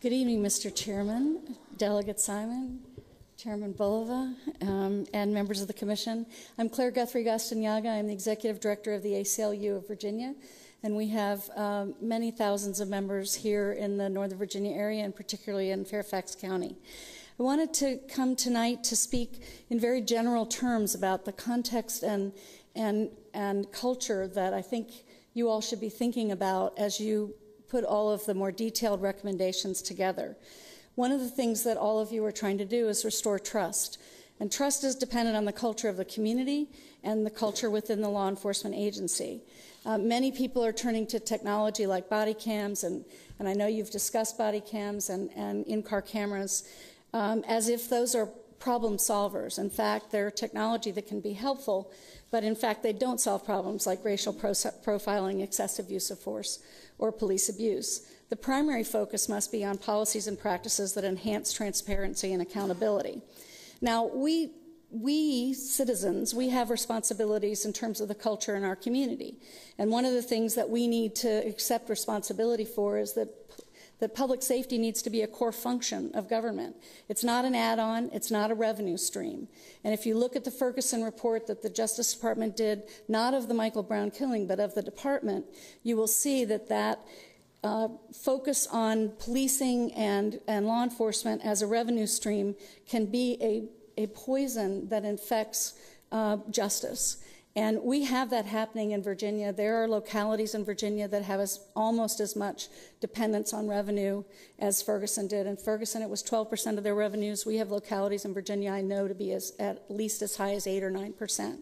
Good evening, Mr. Chairman, Delegate Simon, Chairman Bulova, and members of the Commission. I'm Claire Guthrie Gastanaga. I'm the Executive Director of the ACLU of Virginia, and we have many thousands of members here in the Northern Virginia area, and particularly in Fairfax County. I wanted to come tonight to speak in very general terms about the context and culture that I think you all should be thinking about as you put all of the more detailed recommendations together. One of the things that all of you are trying to do is restore trust. And trust is dependent on the culture of the community and the culture within the law enforcement agency. Many people are turning to technology like body cams, and I know you've discussed body cams and in-car cameras, as if those are problem solvers. In fact, they're technology that can be helpful, but in fact they don't solve problems like racial profiling, excessive use of force, or police abuse. The primary focus must be on policies and practices that enhance transparency and accountability. Now, we citizens, we have responsibilities in terms of the culture in our community. And one of the things that we need to accept responsibility for is that public safety needs to be a core function of government. It's not an add-on, it's not a revenue stream. And if you look at the Ferguson report that the Justice Department did, not of the Michael Brown killing, but of the department, you will see that focus on policing and law enforcement as a revenue stream can be a poison that infects justice. And we have that happening in Virginia. There are localities in Virginia that have almost as much dependence on revenue as Ferguson did. In Ferguson, it was 12% of their revenues. We have localities in Virginia I know to be at least as high as 8 or 9%.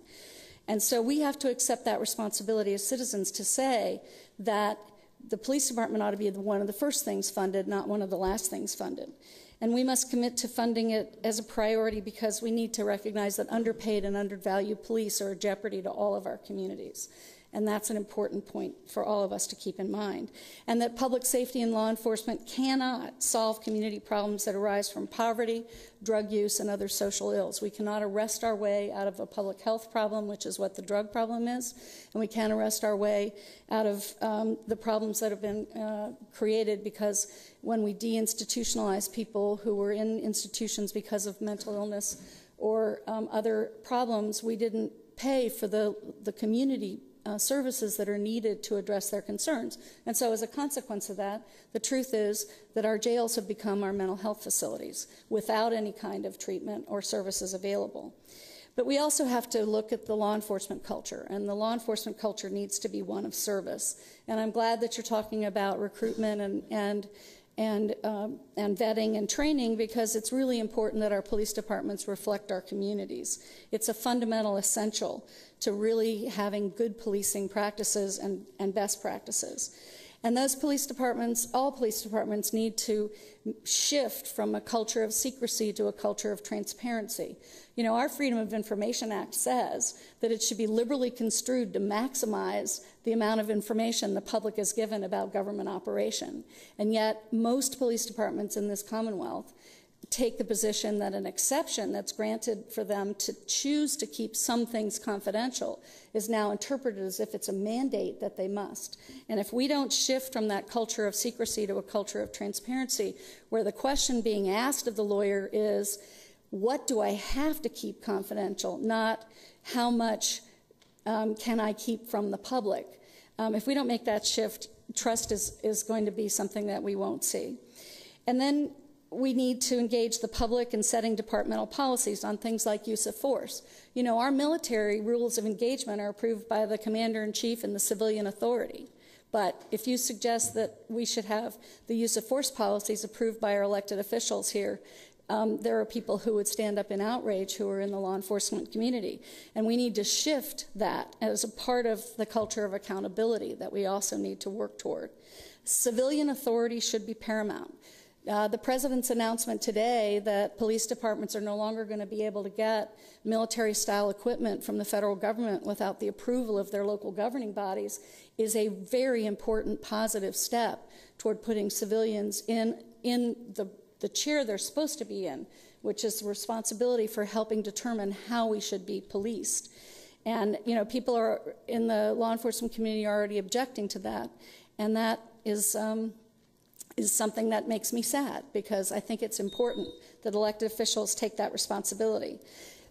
And so we have to accept that responsibility as citizens to say that the police department ought to be one of the first things funded, not one of the last things funded. And we must commit to funding it as a priority because we need to recognize that underpaid and undervalued police are a jeopardy to all of our communities. And that's an important point for all of us to keep in mind. And that public safety and law enforcement cannot solve community problems that arise from poverty, drug use, and other social ills. We cannot arrest our way out of a public health problem, which is what the drug problem is, and we can't arrest our way out of the problems that have been created because when we deinstitutionalize people who were in institutions because of mental illness or other problems, we didn't pay for the community services that are needed to address their concerns. And so as a consequence of that, the truth is that our jails have become our mental health facilities without any kind of treatment or services available. But we also have to look at the law enforcement culture, and the law enforcement culture needs to be one of service. And I'm glad that you're talking about recruitment and vetting and training because it's really important that our police departments reflect our communities. It's a fundamental essential to really having good policing practices and best practices. And those police departments, all police departments need to shift from a culture of secrecy to a culture of transparency. You know, our Freedom of Information Act says that it should be liberally construed to maximize the amount of information the public is given about government operation. And yet, most police departments in this Commonwealth take the position that an exception that's granted for them to choose to keep some things confidential is now interpreted as if it's a mandate that they must. And if we don't shift from that culture of secrecy to a culture of transparency, where the question being asked of the lawyer is, what do I have to keep confidential, not how much can I keep from the public? If we don't make that shift, trust is going to be something that we won't see. And then we need to engage the public in setting departmental policies on things like use of force. You know, our military rules of engagement are approved by the Commander-in-Chief and the civilian authority. But if you suggest that we should have the use of force policies approved by our elected officials here, there are people who would stand up in outrage who are in the law enforcement community. And we need to shift that as a part of the culture of accountability that we also need to work toward. Civilian authority should be paramount. The President's announcement today that police departments are no longer going to be able to get military-style equipment from the federal government without the approval of their local governing bodies is a very important positive step toward putting civilians in the chair they're supposed to be in, which is the responsibility for helping determine how we should be policed. And, you know, people are in the law enforcement community are already objecting to that, and that is is something that makes me sad, because I think it's important that elected officials take that responsibility.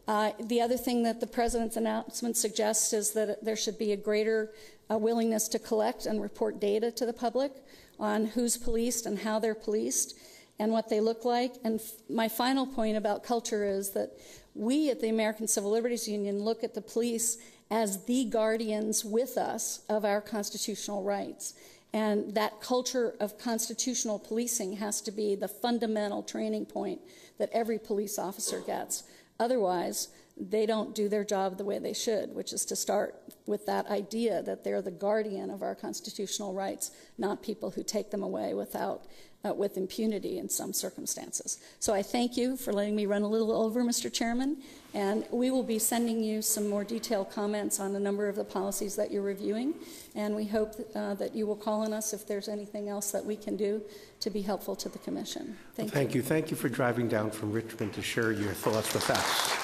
The other thing that the President's announcement suggests is that there should be a greater willingness to collect and report data to the public on who's policed and how they're policed and what they look like. And my final point about culture is that we at the American Civil Liberties Union look at the police as the guardians with us of our constitutional rights. And that culture of constitutional policing has to be the fundamental training point that every police officer gets. Otherwise, they don't do their job the way they should, which is to start with that idea that they're the guardian of our constitutional rights, not people who take them away with impunity in some circumstances. So I thank you for letting me run a little over, Mr. Chairman, and we will be sending you some more detailed comments on a number of the policies that you're reviewing, and we hope that you will call on us if there's anything else that we can do to be helpful to the Commission. Thank you. Thank you for driving down from Richmond to share your thoughts with us.